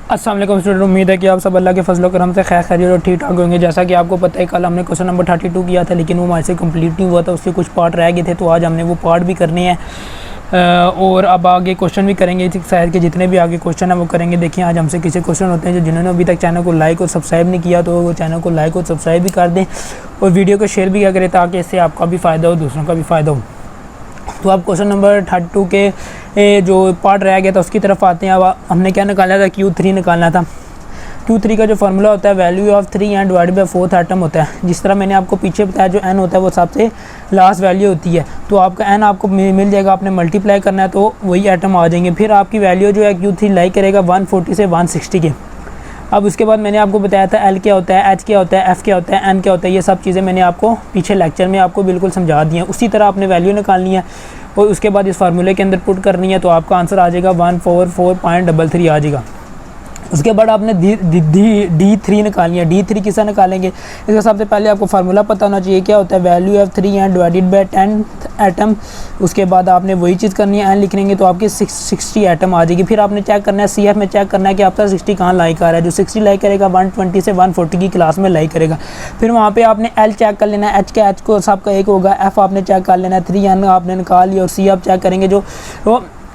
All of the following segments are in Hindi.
अस्सलाम वालेकुम स्टूडेंट, उम्मीद है कि आप सब अल्लाह के फजल करम से खैर खैरियत और ठीक ठाक होंगे। जैसा कि आपको पता है कल हमने क्वेश्चन नंबर 32 किया था, लेकिन वो हमारे से कंप्लीट नहीं हुआ था, उसके कुछ पार्ट रह गए थे, तो आज हमने वो पार्ट भी करने हैं और अब आगे क्वेश्चन भी करेंगे। शायद के जितने भी आगे क्वेश्चन है वो करेंगे। देखिए आज हमसे किसी क्वेश्चन होते हैं जो जिन्होंने अभी तक चैनल को लाइक और सब्सक्राइब नहीं किया, तो वो चैनल को लाइक और सब्सक्राइब भी कर दें और वीडियो को शेयर भी किया करें, ताकि इससे आपका भी फ़ायदा हो, दूसरों का भी फ़ायदा हो। तो अब क्वेश्चन नंबर 32 के जो पार्ट रह गया था उसकी तरफ आते हैं। अब हमने क्या निकाला था, Q3 निकालना था। Q3 का जो फार्मूला होता है value of 3 and divide by 4th atom होता है। जिस तरह मैंने आपको पीछे बताया, जो n होता है वो सबसे लास्ट वैल्यू होती है, तो आपका n आपको मिल जाएगा, आपने मल्टीप्लाई करना है तो वही एटम आ जाएंगे। फिर आपकी वैल्यू जो है Q3 लाई करेगा 140 से 160 के। अब उसके बाद मैंने आपको बताया था L क्या होता है, H क्या होता है, F क्या होता है, N क्या होता है, ये सब चीज़ें मैंने आपको पीछे लेक्चर में आपको बिल्कुल समझा दी हैं। उसी तरह आपने वैल्यू निकालनी है और उसके बाद इस फार्मूले के अंदर पुट करनी है, तो आपका आंसर आ जाएगा 144.33 आ जाएगा। उसके बाद आपने D3 निकालनी है। D3 किसा निकालेंगे, इसका सबसे पहले आपको फार्मूला पता होना चाहिए क्या होता है, value of 3 and divided by 10th atom. उसके बाद आपने वही चीज़ करनी है, एन लिख लेंगे तो आपकी 60 एटम आ जाएगी। फिर आपने चेक करना है, CF में चेक करना है कि आपका 60 कहाँ लाइक आ रहा है। जो 60 लाइक करेगा 120 से 140 की क्लास में लाइक करेगा। फिर वहाँ पे आपने L चेक कर लेना है, H को सबका एक होगा, F आपने चेक कर लेना है, 3N आपने निकाल लिया और C आप चेक करेंगे जो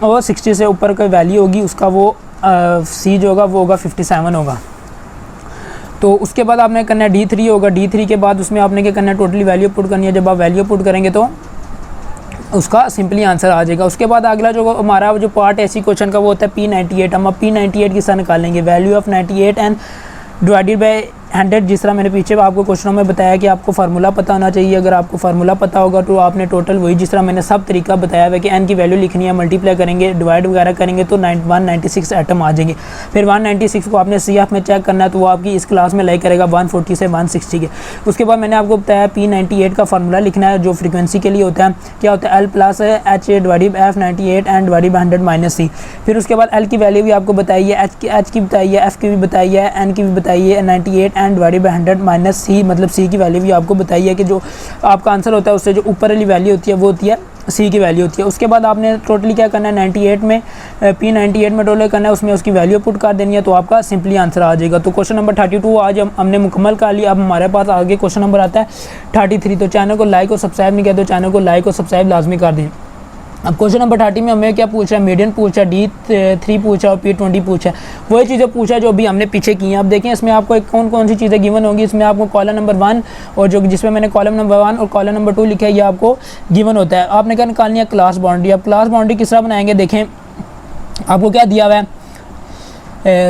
वो 60 से ऊपर कोई वैल्यू होगी उसका वो C जो होगा वो होगा 57 होगा। तो उसके बाद आपने करना है D3 होगा। D3 के बाद उसमें आपने क्या करना है, टोटली वैल्यू पुट करनी है। जब आप वैल्यू पुट करेंगे तो उसका सिंपली आंसर आ जाएगा। उसके बाद अगला जो हमारा जो पार्ट ऐसी क्वेश्चन का वो होता है P98। हम अब P98 किसका निकालेंगे, value of 98 and divided by 100। जिस तरह मैंने पीछे आपको क्वेश्चनों में बताया कि आपको फार्मूला पता होना चाहिए। अगर आपको फार्मूला पता होगा तो आपने टोटल वही जिस तरह मैंने सब तरीका बताया हुआ कि n की वैल्यू लिखनी है, मल्टीप्लाई करेंगे, डिवाइड वगैरह करेंगे तो 196 एटम आ जाएंगे। फिर 196 को आपने CF में चेक करना है, तो वो आपकी इस क्लास में लाइक करेगा 140 से 160 के। उसके बाद मैंने आपको बताया P98 का फार्मूला लिखना है जो फ्रीक्वेंसी के लिए होता है। क्या होता है, L plus H divided by F98 and divided by 100 minus C। फिर उसके बाद L की वैल्यू भी आपको बताई है, H की बताई है, F की भी बताई है, N की भी बताई है, 98 and divided by 100 minus C, मतलब C की वैल्यू भी आपको बताई है कि जो आपका आंसर होता है उससे जो ऊपर वाली वैल्यू होती है वो होती है C की वैल्यू होती है। उसके बाद आपने टोटली क्या करना है, 98 में P98 में टोटल करना है, उसमें उसकी वैल्यू पुट कर देनी है, तो आपका सिंपली आंसर आ जाएगा। तो क्वेश्चन नंबर 32 आज हमने मुकम्मल कर लिया। अब हमारे पास आगे क्वेश्चन नंबर आता है 33। तो चैनल को लाइक और सब्सक्राइब नहीं किया तो चैनल को लाइक और सब्सक्राइब लाजमी कर दें। अब क्वेश्चन नंबर 30 में हमें क्या पूछ रहा है, मीडियन पूछा है, D3 पूछा और P20 पूछा है। वही चीज़ें पूछा है जो अभी हमने पीछे की हैं। अब देखें इसमें आपको कौन कौन सी चीज़ें गिवन होंगी। इसमें आपको कॉलम नंबर 1 और जो जिसमें मैंने कॉलम नंबर 1 और कॉलम नंबर 2 लिखा है ये आपको गिवन होता है। आपने क्या निकालनी है, क्लास बाउंड्री। अब क्लास बाउंड्री किस तरह बनाएंगे, देखें आपको क्या दिया हुआ है,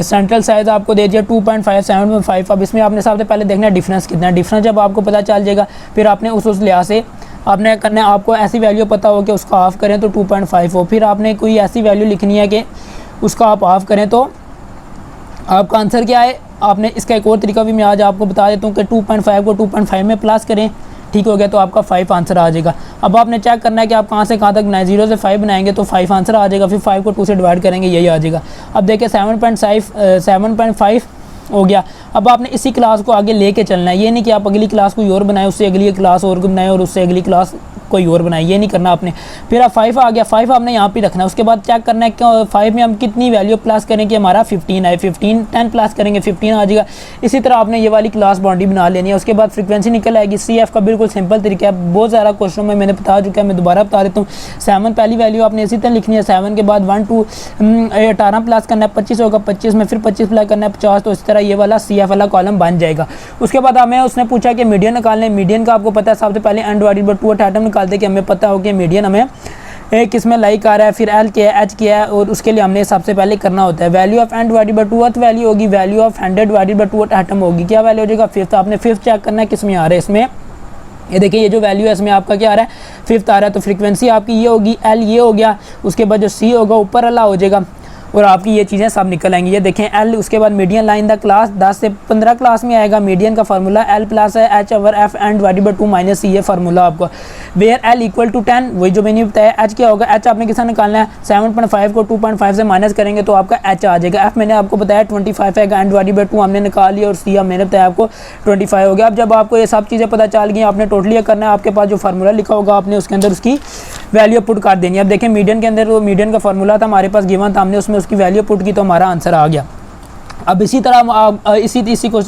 सेंट्रल साइज आपको दे दिया 2.5 7.5। अब इसमें आपने सबसे पहले देखना है डिफरेंस कितना है। डिफरेंस जब आपको पता चल जाएगा फिर आपने उस लिहाज से आपने करना है, आपको ऐसी वैल्यू पता हो कि उसका हाफ करें तो 2.5 हो। फिर आपने कोई ऐसी वैल्यू लिखनी है कि उसका आप हाफ करें तो आपका आंसर क्या है। आपने इसका एक और तरीका भी मैं आज आपको बता देता हूँ कि 2.5 को 2.5 में प्लस करें, ठीक हो गया, तो आपका 5 आंसर आ जाएगा। अब आपने चेक करना है कि आप कहाँ से कहाँ तक बनाए, 0 से 5 बनाएंगे तो 5 आंसर आ जाएगा। फिर 5 को 2 से डिवाइड करेंगे, यही आ जाएगा। अब देखिए 7.5 हो गया। अब आपने इसी क्लास को आगे लेके चलना है। ये नहीं कि आप अगली क्लास कोई और बनाए, उससे अगली क्लास और बनाए और उससे अगली क्लास कोई और बनाए, ये नहीं करना आपने। फिर आप 5 आ गया, 5 आपने यहाँ पे रखना है। उसके बाद चेक करना है कि 5 में हम कितनी वैल्यू प्लस करें कि हमारा 15 है। 10 प्लस करेंगे 15 आ जाएगा। इसी तरह आपने ये वाली क्लास बाउंड्री बना लेनी है। उसके बाद फ्रीक्वेंसी निकल आएगी। CF का बिल्कुल सिंपल तरीका है, बहुत ज़्यादा क्वेश्चनों में मैंने बता चुका है, मैं दोबारा बता देता हूँ। 7 पहली वैल्यू आपने इसी तरह लिखनी है। 7 के बाद 1 2 18 प्लस करना है, 25 होगा, 25 में फिर 25 प्लस करना है 50। तो इस तरह ये वाला CF वाला कॉलम बन जाएगा। उसके बाद हमें उसने पूछा कि मीडियन निकालने। मीडियन का आपको पता है, सबसे पहले n डिवाइडेड बाय 2 एटम निकालते कि हमें पता हो कि मीडियन हमें किस में लाइक आ रहा है। फिर L क्या है, H क्या है, और उसके लिए हमने सबसे पहले करना होता है value of n divided by 2th value होगी, value of 100 divided by 2th atom होगी। क्या वैल्यू हो जाएगा, 5th। आपने 5th चेक करना है किस में आ रहा है। इसमें ये देखिए ये जो वैल्यू है इसमें आपका क्या आ रहा है, 5th आ रहा है। तो फ्रीक्वेंसी आपकी ये होगी, L ये हो गया। उसके बाद जो C होगा ऊपर वाला हो जाएगा और आपकी ये चीज़ें सब निकल आएंगी। ये देखें L, उसके बाद मीडियन लाइन द क्लास 10 से 15 क्लास में आएगा। मीडियन का फार्मूला L प्लस है H over F and divided by 2 minus C, ये फार्मूला आपको। वेयर L इक्वल टू 10, वही जो मैंने बताया। H क्या होगा, H आपने कितना निकालना है, 7.5 को 2.5 से माइनस करेंगे तो आपका H आ जाएगा। F मैंने आपको बताया 25 है, एंड डिवाइडेड बाय 2 हमने निकाल लिया और C मैंने बताया आपको 25 हो गया। अब जब आपको ये सब चीज़ें पता चल गई, आपने टोटली करना है। आपके पास जो फार्मूला लिखा होगा आपने उसके अंदर उसकी वैल्यू पुट कर देनी है। अब देखें मीडियन के अंदर वो मीडियन का फार्मूला था हमारे पास गिवन था, हमने उसमें उसकी वैल्यू पुट की तो हमारा आंसर आ गया। अब इसी तरह इसी को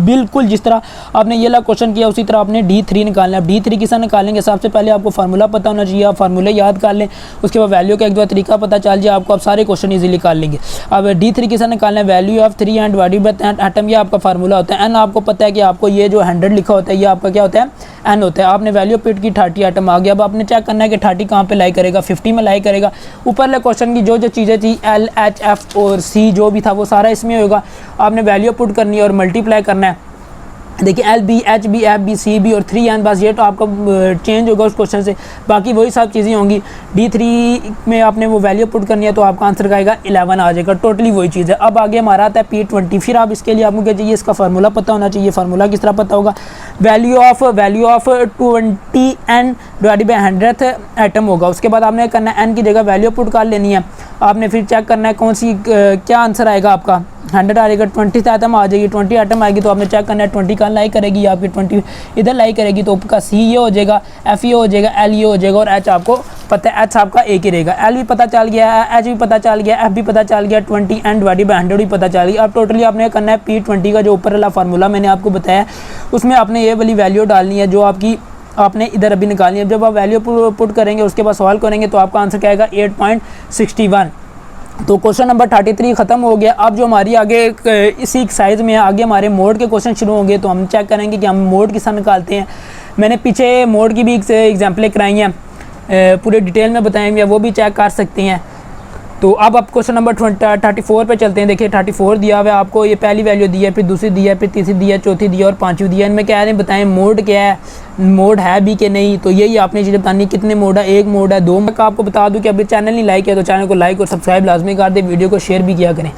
बिल्कुल जिस तरह आपने ये वाला क्वेश्चन किया उसी तरह आपने D3 निकालना है। D3 किस निकालेंगे, सबसे पहले आपको फार्मूला पता होना चाहिए, आप फार्मूले याद कर लें, उसके बाद वैल्यू का एक दो तरीका पता चल जाए आपको, आप सारे क्वेश्चन इजीली निकाल लेंगे। अब D3 किस निकालना है, value of 3 and divided by atom, ये आपका फार्मूला होता है। एन आपको पता है कि आपको ये जो 100 लिखा होता है ये आपका क्या होता है, एन होता है। आपने वैल्यू पिट की 30 एटम आ गया। अब आपने चेक करना है कि 30 कहाँ पे लाई करेगा, 50 में लाई करेगा। ऊपर वाले क्वेश्चन की जो जो चीज़ें थी L H F और C जो भी था वो सारा इसमें होगा। आपने वैल्यू पुट करनी है और मल्टीप्लाई करना है। देखिए L B H B F B C B और 3N, बस ये तो आपका चेंज होगा उस क्वेश्चन से, बाकी वही सब चीज़ें होंगी। D3 में आपने वो वैल्यू पुट करनी है तो आपका आंसर आएगा 11 आ जाएगा, टोटली वही चीज़ है। अब आगे हमारा आता है P20। फिर आप इसके लिए आपको क्या चाहिए, इसका फार्मूला पता होना चाहिए। फार्मूला किस तरह पता होगा, value of 20N divided by 100th atom होगा। उसके बाद आपने करना है N की जगह वैल्यू पुट कर लेनी है। आपने फिर चेक करना है कौन सी क्या आंसर आएगा आपका, 100 आ जाएगा, 20 आइटम आ जाएगी, 20 आइटम आएगी तो आपने चेक करना है 20 का लाई करेगी, आपकी 20 इधर लाई करेगी तो आपका C ये हो जाएगा, F ये हो जाएगा, L ये हो जाएगा और H आपको पता है H आपका एक ही रहेगा। L भी पता चल गया है, H भी पता चल गया, F भी पता चल गया, 20 एंड डिवाइडेड बाय 100 भी पता चल गया। अब टोटली आपने करना है P20 का जो ऊपर वाला फार्मूला मैंने आपको बताया उसमें आपने ये वाली वैल्यू डालनी है जो आपकी आपने इधर अभी निकालनी है। जब आप वैल्यू पुट करेंगे उसके बाद सॉल्व करेंगे तो आपका आंसर क्या आएगा 8.61। तो क्वेश्चन नंबर 33 ख़त्म हो गया। अब जो हमारी आगे इसी साइज़ में आगे हमारे मोड के क्वेश्चन शुरू होंगे तो हम चेक करेंगे कि हम मोड किस तरह निकालते हैं। मैंने पीछे मोड की भी एग्जाम्पलें कराई हैं, पूरे डिटेल में बताए हुए, वो भी चेक कर सकते हैं। तो अब आप क्वेश्चन नंबर 34 पे चलते हैं। देखिए 34 दिया हुआ है आपको, ये पहली वैल्यू दी है, फिर दूसरी दी है, फिर तीसरी दी है, चौथी दी है और पांचवी दी है। इनमें क्या है बताएं मोड क्या है, मोड है भी कि नहीं, तो यही आपने चीज़ें बतानी, कितने मोड है, एक मोड है, दो। मैं आपको बता दूं कि अभी चैनल नहीं लाइक किया तो चैनल को लाइक और सब्सक्राइब लाजमी कर दे, वीडियो को शेयर भी किया करें।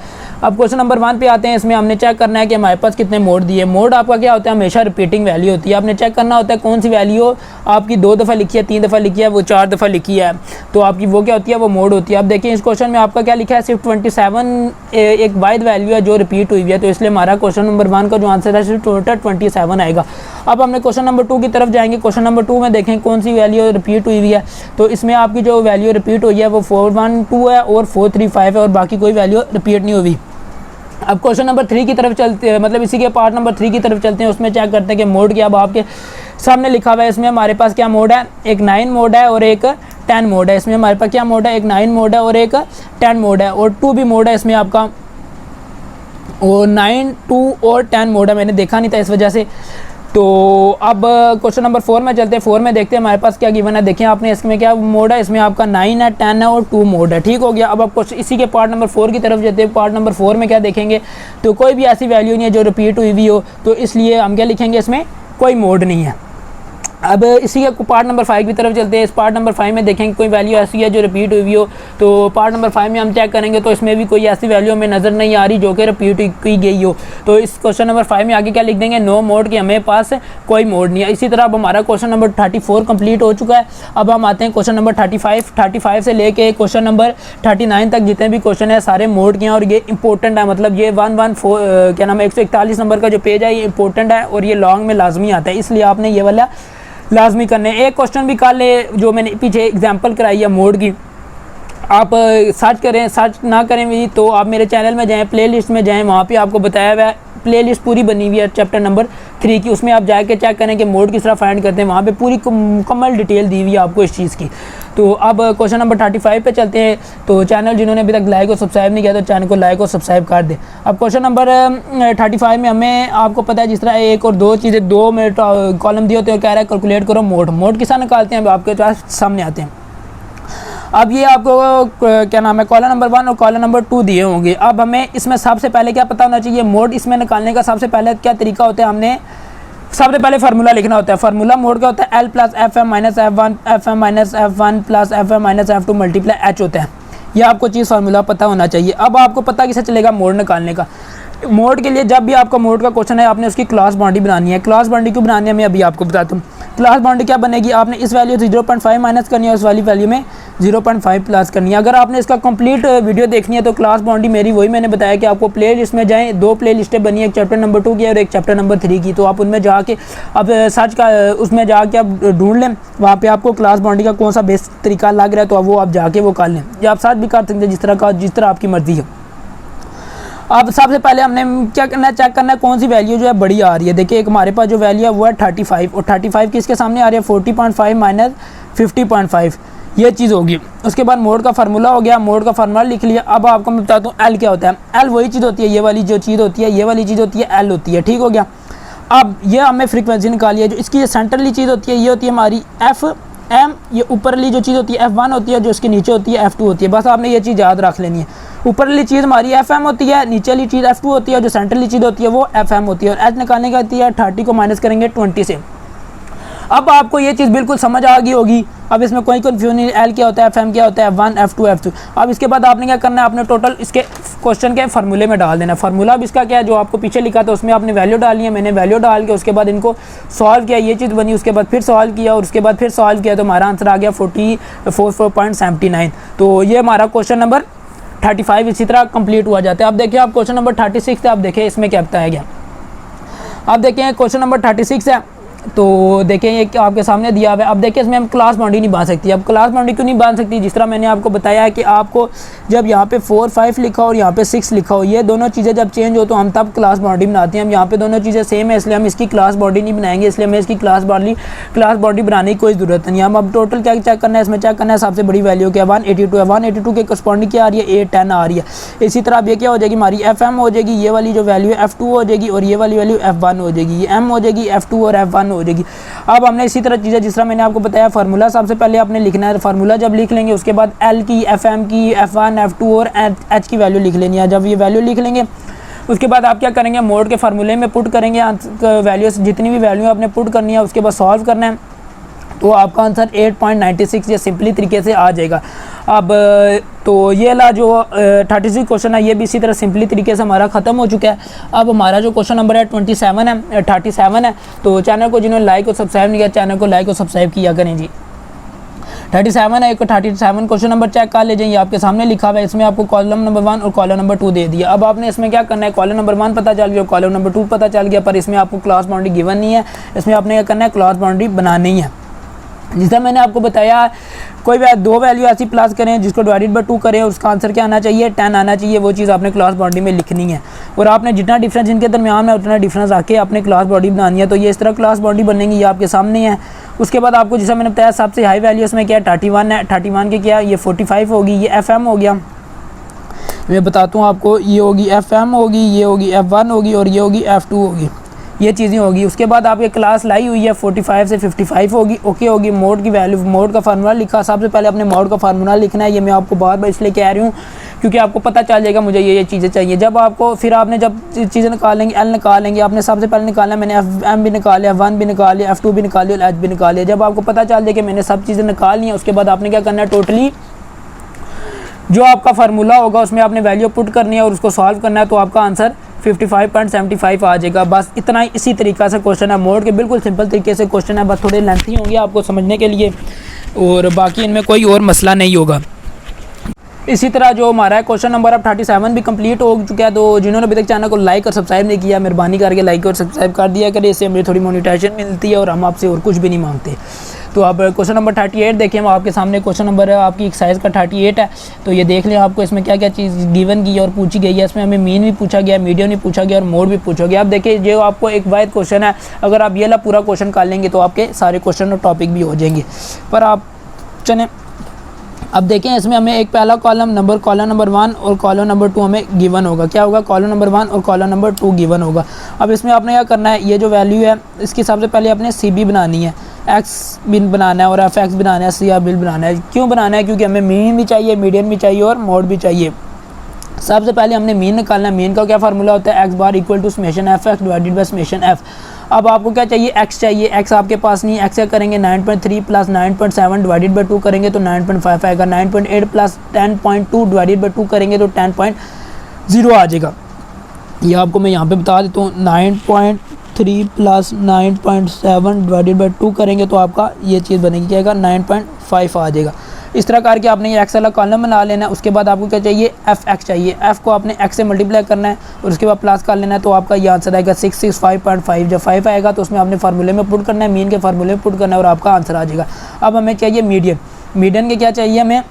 अब क्वेश्चन नंबर 1 पे आते हैं। इसमें हमने चेक करना है कि हमारे पास कितने मोड दिए। मोड आपका क्या होता है, हमेशा रिपीटिंग वैल्यू होती है। आपने चेक करना होता है कौन सी वैल्यू आपकी 2 दफ़ा लिखी है, 3 दफ़ा लिखी है, वो 4 दफ़ा लिखी है, तो आपकी वो क्या होती है, वो मोड होती है। अब देखिए इस क्वेश्चन में आपका क्या लिखा है, सिर्फ 27 एक वाइड वैल्यू है जो रिपीट हुई है, तो इसलिए हमारा क्वेश्चन नंबर 1 का जो आंसर है सिर्फ टोटल 27 आएगा। अब हमने क्वेश्चन नंबर 2 की तरफ जाएंगे। क्वेश्चन नंबर 2 में देखें कौन सी वैल्यू रिपीट हुई है, तो इसमें आपकी जो वैल्यू रिपीट हुई है वो 412 है और 435 है और बाकी कोई वैल्यू रिपीट नहीं हुई। अब क्वेश्चन नंबर 3 की तरफ चलते हैं, मतलब इसी के पार्ट नंबर 3 की तरफ चलते हैं। उसमें चेक करते हैं कि मोड क्या, अब आपके सामने लिखा हुआ है। इसमें हमारे पास क्या मोड है, एक 9 मोड है और एक 10 मोड है। इसमें हमारे पास क्या मोड है, एक 9 मोड है और एक 10 मोड है और 2 भी मोड है इसमें आपका, और 9, 2 और 10 मोड है, मैंने देखा नहीं था इस वजह से। तो अब क्वेश्चन नंबर 4 में चलते हैं। 4 में देखते हैं हमारे पास क्या गिवन है। देखें आपने इसमें क्या मोड है, इसमें आपका 9 है, 10 है और 2 मोड है। ठीक हो गया। अब आप इसी के पार्ट नंबर 4 की तरफ जाते हैं। पार्ट नंबर 4 में क्या देखेंगे, तो कोई भी ऐसी वैल्यू नहीं है जो रिपीट हुई हो, तो इसलिए हम क्या लिखेंगे, इसमें कोई मोड नहीं है। अब इसी के पार्ट नंबर 5 की तरफ चलते हैं। इस पार्ट नंबर 5 में देखेंगे कोई वैल्यू ऐसी है जो रिपीट हुई हो, तो पार्ट नंबर 5 में हम चेक करेंगे तो इसमें भी कोई ऐसी वैल्यू हमें नज़र नहीं आ रही जो कि रिपीट की गई हो। तो इस क्वेश्चन नंबर 5 में आगे क्या लिख देंगे, नो मोड, की हमें पास कोई मोड नहीं है। इसी तरह अब हमारा क्वेश्चन नंबर 34 कंप्लीट हो चुका है। अब हम आते हैं क्वेश्चन नंबर 35 से लेके क्वेश्चन नंबर 39 तक जितने भी क्वेश्चन है सारे मोड के हैं और ये इंपॉर्टेंट है। मतलब ये 114 क्या नाम है 141 नंबर का जो पेज है ये इंपॉर्टेंट है और ये लॉन्ग में लाजमी आता है, इसलिए आपने ये वाला लाजमी करने। एक क्वेश्चन भी कर ले जो मैंने पीछे एग्जांपल कराई है मोड की, आप सर्च करें, सर्च ना करें भी तो आप मेरे चैनल में जाएं, प्लेलिस्ट में जाएं, वहाँ पे आपको बताया हुआ है, प्लेलिस्ट पूरी बनी हुई है चैप्टर नंबर 3 की, उसमें आप जाके चेक करें कि मोड किस तरह फाइंड करते हैं, वहाँ पे पूरी मुकम्मल डिटेल दी हुई है आपको इस चीज़ की। तो अब क्वेश्चन नंबर 35 पे चलते हैं। तो चैनल जिन्होंने अभी तक लाइक और सब्सक्राइब नहीं किया तो चैनल को लाइक और सब्सक्राइब कर दें। अब क्वेश्चन नंबर 35 में हमें आपको पता है जिस तरह एक और दो चीज़ें, 2 में कॉलम दिए होते हैं, कह रहा है कैलकुलेट करो मोड। मोड किस तरह निकालते हैं अब आपके पास सामने आते हैं। अब ये आपको क्या नाम है कॉलम नंबर 1 और कॉलम नंबर 2 दिए होंगे। अब हमें इसमें सबसे पहले क्या पता होना चाहिए, मोड इसमें निकालने का सबसे पहले क्या तरीका होता है, हमने सबसे पहले फार्मूला लिखना होता है। फार्मूला मोड का होता है L plus F M minus F1 plus FM minus F2 multiply H होता है। यह आपको चीज़ फार्मूला पता होना चाहिए। अब आपको पता किसे चलेगा मोड निकालने का। मोड के लिए जब भी आपका मोड का क्वेश्चन है आपने उसकी क्लास बाउंड्री बनानी है। क्लास बाउंड्री क्यों बनानी है मैं अभी आपको बताता हूँ। क्लास बाउंड्री क्या बनेगी, आपने इस वैल्यू से 0.5 माइनस करनी है, उस वाली वैल्यू में 0.5 प्लस करनी है। अगर आपने इसका कंप्लीट वीडियो देखनी है तो क्लास बाउंड्री मेरी वही मैंने बताया कि आपको प्ले लिस्ट में जाएँ, 2 प्ले लिस्टें बनी है, एक चैप्टर नंबर 2 की और एक चैप्टर नंबर 3 की। तो आप उनमें जाके अब सर्च का उसमें जाके आप ढूंढ लें, वहाँ पर आपको क्लास बाउंड्री का कौन सा बेस्ट तरीका लग रहा है तो वो आप जाके वो कर लें, या आप सर्च भी कर सकते हैं जिस तरह आपकी मर्ज़ी है। अब सबसे पहले हमने क्या करना है, चेक करना है कौन सी वैल्यू जो है बड़ी आ रही है। देखिए एक हमारे पास जो वैल्यू है वो है 35 और 35 किसके सामने आ रही है 40.5 माइनस 50.5, ये चीज़ होगी। उसके बाद मोड का फार्मूला हो गया, मोड का फार्मूला लिख लिया। अब आपको मैं बताता हूँ एल क्या होता है। एल वही चीज़ होती है, ये वाली जो चीज़ होती है, ये वाली चीज़ होती है एल होती है, ठीक हो गया। अब ये हमें फ्रीक्वेंसी निकाली है, जो इसकी ये सेंटरली चीज़ होती है ये होती है हमारी एफ एम, ये ऊपरली जो चीज़ होती है F1 होती है, जो इसके नीचे होती है F2 होती है। बस आपने ये चीज़ याद रख लेनी है, ऊपरली चीज़ हमारी FM होती है, नीचे वाली चीज़ F2 होती है, जो सेंट्रली चीज़ होती है वो FM होती है। और H निकालने की होती है 30 को माइनस करेंगे 20 से। अब आपको ये चीज़ बिल्कुल समझ आ गई होगी, अब इसमें कोई कन्फ्यूजन नहीं। एल क्या होता है, FM क्या होता है, F1 F2 F2। अब इसके बाद आपने क्या करना है, आपने टोटल इसके क्वेश्चन के फार्मूले में डाल देना। फार्मूला अब इसका क्या है, जो आपको पीछे लिखा था उसमें आपने वैल्यू डाली है। मैंने वैल्यू डाल के उसके बाद इनको सॉल्व किया, ये चीज़ बनी। उसके बाद फिर सॉल्व किया और उसके बाद फिर सॉल्व किया, तो हमारा आंसर आ गया 44.79। तो ये हमारा क्वेश्चन नंबर 35 इसी तरह कंप्लीट हुआ जाता है। अब देखिए आप क्वेश्चन नंबर 36 है, आप देखिए इसमें क्या बताया गया। अब देखिए क्वेश्चन नंबर 36 है, तो देखें ये आपके सामने दिया हुआ है। अब देखिए इसमें हम क्लास बाउंड्री नहीं बांध सकती। अब क्लास बाउंड्री क्यों नहीं बांध सकती, जिस तरह मैंने आपको बताया है कि आपको जब यहाँ पे 4 5 लिखा हो और यहाँ पे 6 लिखा हो, ये दोनों चीज़ें जब चेंज हो तो हम तब क्लास बाउंड्री बनाते हैं। हम यहाँ पे दोनों चीज़ें सेम है, इसलिए हम इसकी क्लास बाउंड्री नहीं बनाएंगे, इसलिए हमें इसकी क्लास बाउंड्री बनाने की कोई ज़रूरत नहीं है। हम अब टोटल क्या चेक करना है, इसमें चेक करना है सबसे बड़ी वैल्यू क्या 182 है। 182 के करस्पॉन्डिंग क्या आ रही है, 810 आ रही है। इसी तरह अब ये क्या हो जाएगी, हमारी FM हो जाएगी, ये वाली जो वैल्यू है F2 हो जाएगी और ये वाली वैल्यू F1 हो जाएगी, ये M हो जाएगी, F2 और F1 हो जाएगी। अब हमने इसी तरह चीज़ें जिस तरह मैंने आपको बताया फार्मूला सबसे पहले आपने लिखना है। फार्मूला जब लिख लेंगे उसके बाद L की, FM की, F1 F2 और H की वैल्यू लिख लेनी है। जब ये वैल्यू लिख लेंगे उसके बाद आप क्या करेंगे, मोड के फार्मूले में पुट करेंगे वैल्यू, जितनी भी वैल्यू आपने पुट करनी है उसके बाद सॉल्व करना है, तो आपका आंसर 8.96 ये सिंपली तरीके से आ जाएगा। अब तो ये ला जो 36 क्वेश्चन है ये भी इसी तरह सिंपली तरीके से हमारा ख़त्म हो चुका है। अब हमारा जो क्वेश्चन नंबर है 37 है। तो चैनल को जिन्होंने लाइक और सब्सक्राइब नहीं किया, चैनल को लाइक और सब्सक्राइब किया करें जी। 37 है, एक 37 क्वेश्चन नंबर चेक कर लीजिए, ये आपके सामने लिखा हुआ है। इसमें आपको कॉलम नंबर 1 और कॉलम नंबर 2 दे दिया। अब आपने इसमें क्या करना है, कॉलम नंबर 1 पता चल गया, कॉलम नंबर 2 पता चल गया, पर इसमें आपको क्लास बाउंड्री गिवन नहीं है। इसमें आपने क्या करना है, क्लास बाउंड्री बनानी है। जिससे मैंने आपको बताया कोई भी दो वैल्यू ऐसी प्लस करें जिसको डिवाइडेड बाय 2 करें, उसका आंसर क्या आना चाहिए, 10 आना चाहिए। वो चीज़ आपने क्लास बाउंड्री में लिखनी है और आपने जितना डिफरेंस इनके दरमियान में उतना डिफरेंस आके आपने क्लास बाउंड्री बनानी है। तो ये इस तरह क्लास बाउंड्री बनेगी, ये आपके सामने है। उसके बाद आपको जैसा मैंने बताया सबसे हाई वैल्यू इसमें क्या है 31 है। 31 के क्या, ये 45 होगी, ये FM हो गया। मैं बताता हूँ आपको, ये होगी FM होगी, ये होगी F1 होगी और ये होगी F2 होगी, ये चीज़ें होगी। उसके बाद आपकी क्लास लाई हुई है 45 से 55 होगी, ओके होगी। मोड की वैल्यू, मोड का फार्मूला लिखा, सबसे पहले अपने मोड का फार्मूला लिखना है। ये मैं आपको बार बार इसलिए कह रही हूँ क्योंकि आपको पता चल जाएगा मुझे ये चीज़ें चाहिए। जब आपको फिर आपने जब चीज़ें निकालेंगे, L निकालेंगे, आपने सबसे पहले निकालना, मैंने FM भी निकाल लिया, F1 भी निकाल लिया, F2 भी निकाल लिया और H भी निकाल लिया। जब आपको पता चल जाए कि मैंने सब चीज़ें निकाल ली हैं, उसके बाद आपने क्या करना है, टोटली जो आपका फार्मूला होगा उसमें आपने वैल्यू पुट करनी है और उसको सॉल्व करना है, तो आपका आंसर 55.75 आ जाएगा। बस इतना ही, इसी तरीक़ा से क्वेश्चन है। मोड के बिल्कुल सिंपल तरीके से क्वेश्चन है, बस थोड़े लेंथी होंगे आपको समझने के लिए और बाकी इनमें कोई और मसला नहीं होगा। इसी तरह जो हमारा क्वेश्चन नंबर अब 37 भी कंप्लीट हो चुका है। तो जिन्होंने अभी तक चैनल को लाइक और सब्सक्राइब नहीं किया, मेहरबानी करके लाइक और सब्सक्राइब कर दिया करें, इससे हमें थोड़ी मोनेटाइजेशन मिलती है और हम आपसे और कुछ भी नहीं मांगते। तो अब क्वेश्चन नंबर 38 देखें, हम आपके सामने क्वेश्चन नंबर आपकी एक्सरसाइज का 38 है। तो ये देख लें आपको इसमें क्या क्या चीज़ गिवन की और पूछी गई है। इसमें हमें मीन भी पूछा गया, मीडियम भी पूछा गया और मोड भी पूछा गया। अब देखिए जो आपको एक वाहिद क्वेश्चन है, अगर आप ये ला पूरा क्वेश्चन कर लेंगे तो आपके सारे क्वेश्चन और टॉपिक भी हो जाएंगे। पर आप चलें अब देखें, इसमें हमें एक पहला कॉलम नंबर 1 और कॉलम नंबर 2 हमें गिवन होगा। क्या होगा, कॉलम नंबर 1 और कॉलम नंबर 2 गिवन होगा। अब इसमें आपने क्या करना है, ये जो वैल्यू है इसकी सबसे पहले आपने CB बनानी है, X बिन बनाना है और FX बनाना है, CR बिल बनाना है। क्यों बनाना है, क्योंकि हमें मीन भी चाहिए, मीडियन भी चाहिए और मोड भी चाहिए। सबसे पहले हमने मीन निकालना है। मीन का क्या फार्मूला होता है, x bar equal to summation FX divided by summation F। अब आपको क्या चाहिए, x चाहिए। x आपके पास नहीं, x क्या करेंगे 9.3 प्लस 9.7 डिवाइडेड बाय 2 करेंगे तो 9.5 आएगा। 9.8 प्लस 10.2 डिवाइडेड बाय 2 करेंगे तो 10.0 आ जाएगा। ये आपको मैं यहाँ पे बता देता हूँ, 9.3 प्लस 9.7 डिवाइडेड बाय 2 करेंगे तो आपका ये चीज़ बनेगी, क्या आएगा 9.5 आ जाएगा। इस तरह करके आपने ये एक्स वाला कॉलम बना लेना है। उसके बाद आपको क्या चाहिए, FX चाहिए। F को आपने X से मल्टीप्लाई करना है और उसके बाद प्लस कर लेना है, तो आपका ये आंसर आएगा 665.5। जब 5 आएगा तो उसमें आपने फार्मूले में पुट करना है, मीन के फार्मूले में पुट करना है और आपका आंसर आ जाएगा। अब हमें चाहिए मीडियन। मीडियन के क्या चाहिए, हमें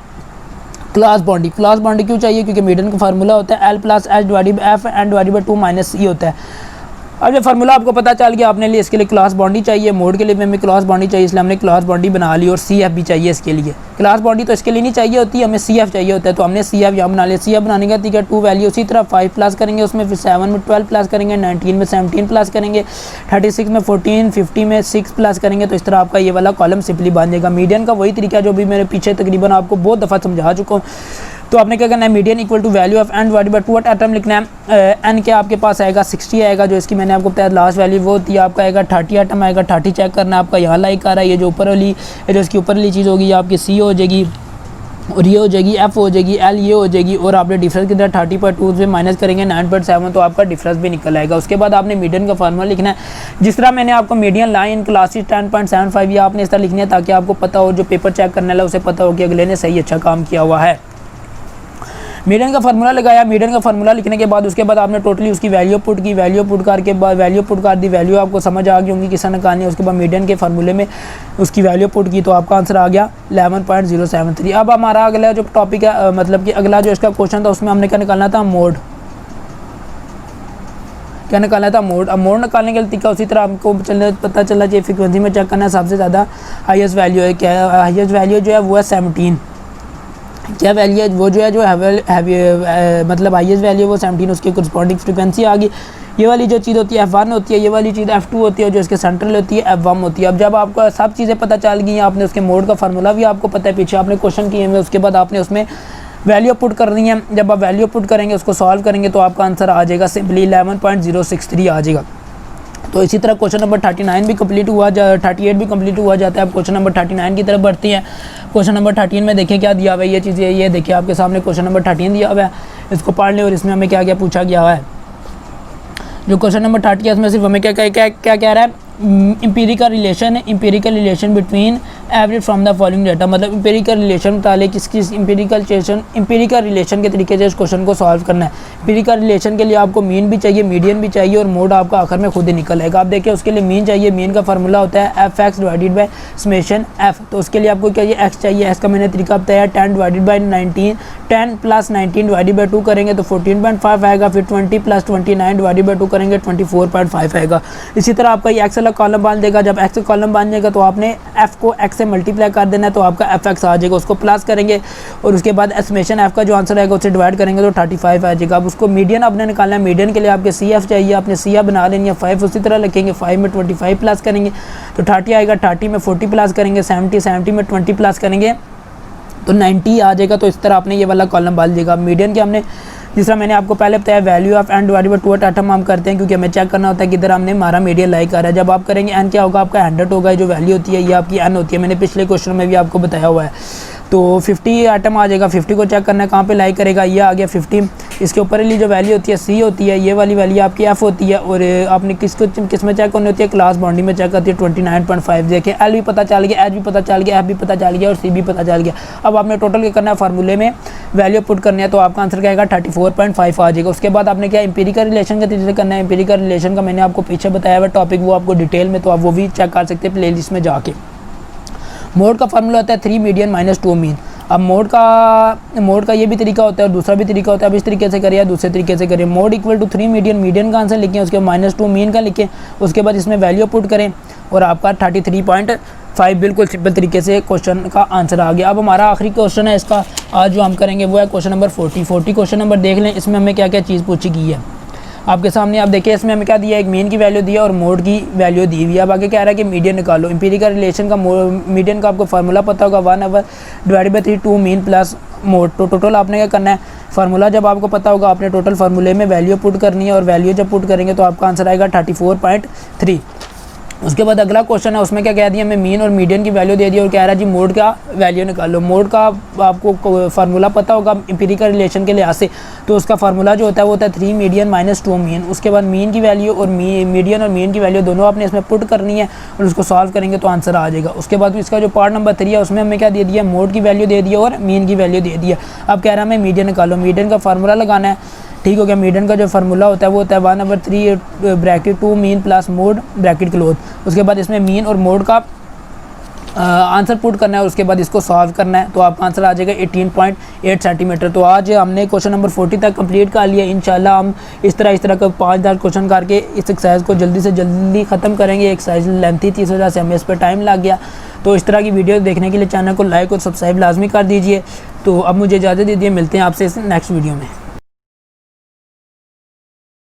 क्लास बाउंड्री क्यों चाहिए, क्योंकि मीडियन का फार्मूला होता है L plus H divided by F and divided by 2 minus C होता है। अब जब फार्मूला आपको पता चल गया, आपने लिए इसके लिए क्लास बाउंड्री चाहिए, मोड के लिए भी हमें क्लास बाउंड्री चाहिए, इसलिए हमने क्लास बाउंड्री बना ली और सी एफ भी चाहिए इसके लिए। क्लास बाउंड्री तो इसके लिए नहीं चाहिए होती, हमें सी एफ चाहिए होता है, तो हमने सी एफ यहाँ बना लिया। सी एफ बनाने का ठीक है 2 वैल्यू, उसी तरह 5 प्लस करेंगे उसमें, फिर 7 में 12 प्लस करेंगे, 19 में 17 प्लस करेंगे, 36 में 14, 50 में 6 प्लस करेंगे, तो इस तरह आपका ये वाला कॉलम सिंपली बन जाएगा। मीडियन का वही तरीका जो भी मेरे पीछे तकरीबन आपको बहुत दफ़ा समझा चुका हूँ। तो आपने क्या करना है, median equal to value of N divided by 2 एटम लिखना है। एन के आपके पास आएगा 60 आएगा, जो इसकी मैंने आपको बताया लास्ट वैल्यू वो होती है, आपका आएगा 30 एटम आएगा। 30 चेक करना है आपका, यहाँ लाइक आ रहा है, ये जो ऊपर वाली जो इसकी ऊपर वाली चीज़ होगी आपकी सी हो जाएगी, और ये हो जाएगी एफ हो जाएगी, एल ये हो जाएगी, और आपने डिफरेंस कितना 30.2 से माइनस करेंगे 9.7, तो आपका डिफरेंस भी निकल आएगा। उसके बाद आपने मीडियन का फार्मूला लिखना है, जिस तरह मैंने आपको मीडियन लाइन क्लासेस 10.75 ये आपने इस तरह लिखनी है, ताकि आपको पता हो, जो पेपर चेक करने वाला उसे पता हो कि अगले ने सही अच्छा काम किया हुआ है। मीडियन का फार्मूला लगाया, मीडियन का फार्मूला लिखने के बाद उसके बाद आपने टोटली उसकी वैल्यू पुट की, वैल्यू पुट करके बाद वैल्यू पुट कर दी, वैल्यू आपको समझ आ गई होंगी किस तरह निकालनी है। उसके बाद मीडियन के फार्मूले में उसकी वैल्यू पुट की, तो आपका आंसर आ गया 11.073। अब हमारा अगला जो टॉपिक है, मतलब कि अगला जो इसका क्वेश्चन था, उसमें हमने क्या निकालना था, मोड। क्या निकालना था, मोड। अब मोड निकालने का तरीका उसी तरह हमको पता चला चाहिए, फ्रिक्वेंसी में चेक करना है, सबसे ज़्यादा हाईएस्ट वैल्यू है, क्या है हाईएस्ट वैल्यू जो है वो है 17। क्या वैल्यू है वो जो है, मतलब हाईएस्ट वैल्यू वो 17, उसकी करस्पॉन्डिंग फ्रिक्वेंसी आ गई। ये वाली जो चीज़ होती है F1 होती है, ये वाली चीज़ F2 होती है, जो इसके सेंट्रल होती है F1 होती है। अब जब आपको सब चीज़ें पता चल गई, आपने उसके मोड का फार्मूला भी आपको पता है, पीछे आपने क्वेश्चन किए हुए, उसके बाद आपने उसमें वैल्यू पुट करनी है। जब आप वैल्यू पुट करेंगे, उसको सॉल्व करेंगे, तो आपका आंसर आ जाएगा सिंपली 11.063 आ जाएगा। तो इसी तरह क्वेश्चन नंबर 39 भी कंप्लीट हुआ, 38 भी कंप्लीट हुआ जाता है। अब क्वेश्चन नंबर 39 की तरफ बढ़ती हैं। क्वेश्चन नंबर 13 में देखें क्या दिया हुआ है, ये चीज़ें ये देखिए आपके सामने क्वेश्चन नंबर 13 दिया हुआ है, इसको पढ़ लें। और इसमें हमें क्या क्या पूछा गया हुआ है, जो क्वेश्चन नंबर 30 है उसमें सिर्फ हमें क्या कह रहा है, इंपीरिकल रिलेशन है, empirical relation between average from the following data, मतलब इंपीरिकल रिलेशन ताले किसकी इंपीरिकल रिलेशन के तरीके से इस क्वेश्चन को सॉल्व करना है। इंपीरिकल रिलेशन के लिए आपको मीन भी चाहिए, मीडियन भी चाहिए, और मोड आपका आखिर में खुद ही निकल आएगा। आप देखिए उसके लिए मीन चाहिए, मीन का फार्मूला होता है F x divided by summation F. तो उसके लिए आपको क्या एक्स चाहिए, एक्स का मैंने तरीका बताया 10 divided by 19, 10 plus 19 divided by 2 करेंगे तो 14.5 आएगा, फिर 20 प्लस 29 डिवाइडेड बाई 2 करेंगे 24.5 आएगा। इसी तरह आपका ये एक्स वाला कॉलम बन जाएगा। जब एक्स कॉलम बन जाएगा तो आपने एफ को एक्स से मल्टीप्लाई कर देना है, तो आपका एफ एक्स आ जाएगा, उसको प्लस करेंगे और उसके बाद एस्टिमेशन एफ का जो आंसर आएगा उससे डिवाइड करेंगे तो 35 आ जाएगा। अब उसको मीडियन आपने निकालना है, मीडियन के लिए आपके सी एफ चाहिए, आपने सी एफ बना लेनी है 5, उसी तरह लिखेंगे 5 में 25 प्लस करेंगे तो 30 आएगा, 30 में 40 प्लस करेंगे 70 में 20 प्लस करेंगे तो 90 आ जाएगा। तो इस तरह आपने ये वाला कॉलम डाल देगा। मीडियन के हमने जिस तरह मैंने आपको पहले बताया value of N divided by 2 एटम हम करते हैं, क्योंकि हमें चेक करना होता है कि इधर हमने हमारा मीडियन लाइक आ रहा है। जब आप करेंगे एन क्या होगा, आपका 100 होगा, जो वैल्यू होती है ये आपकी एन होती है, मैंने पिछले क्वेश्चन में भी आपको बताया हुआ है। तो 50 आइटम आ जाएगा, 50 को चेक करना है कहाँ पे लाइक करेगा, ये आ गया 50। इसके ऊपर वाली जो वैल्यू होती है सी होती है, ये वाली वैल्यू आपकी एफ होती है, और आपने किस में चेक करनी होती है, क्लास बाउंड्री में चेक करती है 29.5। देखिए एल भी पता चल गया, एच भी पता चल गया, एफ भी पता चल गया और सी भी पता चल गया। अब आपने टोटल क्या करना है, फार्मूले में वैल्यू पुट करनी है, तो आपका आंसर क्या आएगा 34.5 आ जाएगा। उसके बाद आपने क्या इंपीरिकल रिलेशन के तरीके से करना है। इंपीरिकल रिलेशन का मैंने आपको पीछे बताया हुआ टॉपिक, वो आपको डिटेल में, तो आप वो भी चेक कर सकते हैं प्लेलिस्ट में जाके। मोड का फार्मूला होता है 3 मीडियन माइनस 2 मीन। अब मोड का ये भी तरीका होता है और दूसरा भी तरीका होता है। अब इस तरीके से करिए या दूसरे तरीके से करिए। Mode equal to 3 median, median का आंसर लिखें, उसके बाद -2 मीन का लिखें, उसके बाद इसमें वैल्यू पुट करें और आपका 33.5 बिल्कुल सिंपल तरीके से क्वेश्चन का आंसर आ गया। अब हमारा आखिरी क्वेश्चन है इसका आज जो हम करेंगे वो है क्वेश्चन नंबर 40 क्वेश्चन नंबर देख लें। इसमें हमें क्या क्या चीज़ पूछी गई है आपके सामने। आप देखिए इसमें हमें क्या दिया है, एक मीन की वैल्यू दिया और मोड की वैल्यू दी हुई है। अब आगे कह रहा है कि मीडियन निकालो। इंपीरिकल रिलेशन का मीडियन का आपको फार्मूला पता होगा 1 divided by 3 2 mean plus mode. तो टोटल आपने क्या करना है, फार्मूला जब आपको पता होगा आपने टोटल फार्मूले में वैल्यू पुट करनी है और वैल्यू जब पुट करेंगे तो आपका आंसर आएगा 34.3। उसके बाद अगला क्वेश्चन है, उसमें क्या कह दिया, हमें मीन और मीडियन की वैल्यू दे दी और कह रहा है जी मोड का वैल्यू निकालो। मोड का आपको फार्मूला पता होगा इंपीरिकल रिलेशन के लिहाज से, तो उसका फार्मूला जो होता है वो होता है 3 मीडियन माइनस 2 मीन। उसके बाद मीन की वैल्यू और मीडियन और मीन की वैल्यू दोनों आपने इसमें पुट करनी है और उसको सॉल्व करेंगे तो आंसर आ जाएगा। उसके बाद इसका जो पार्ट नंबर 3 है उसमें हमें क्या दे दिया, मोड की वैल्यू दे दिया और मीन की वैल्यू दे दिया। अब कह रहा है हमें मीडियन निकालो, मीडियन का फार्मूला लगाना है। ठीक हो गया। मीडियन का जो फार्मूला होता है वो होता है 1/3 bracket 2 mean plus mode bracket close. उसके बाद इसमें मीन और मोड का आंसर पुट करना है, उसके बाद इसको सॉल्व करना है, तो आपका आंसर आ जाएगा 18.8 सेंटीमीटर। तो आज हमने क्वेश्चन नंबर 40 तक कंप्लीट कर लिया। इंशाल्लाह हम इस तरह का 5-10 क्वेश्चन करके इस एक्सरसाइज को जल्दी से जल्दी ख़त्म करेंगे। एक्सरसाइज लेंथी 30 वजह से हमें इस पर टाइम लग गया। तो इस तरह की वीडियो देखने के लिए चैनल को लाइक और सब्सक्राइब लाजमी कर दीजिए। तो अब मुझे इजाज़त दीजिए, मिलते हैं आपसे नेक्स्ट वीडियो में।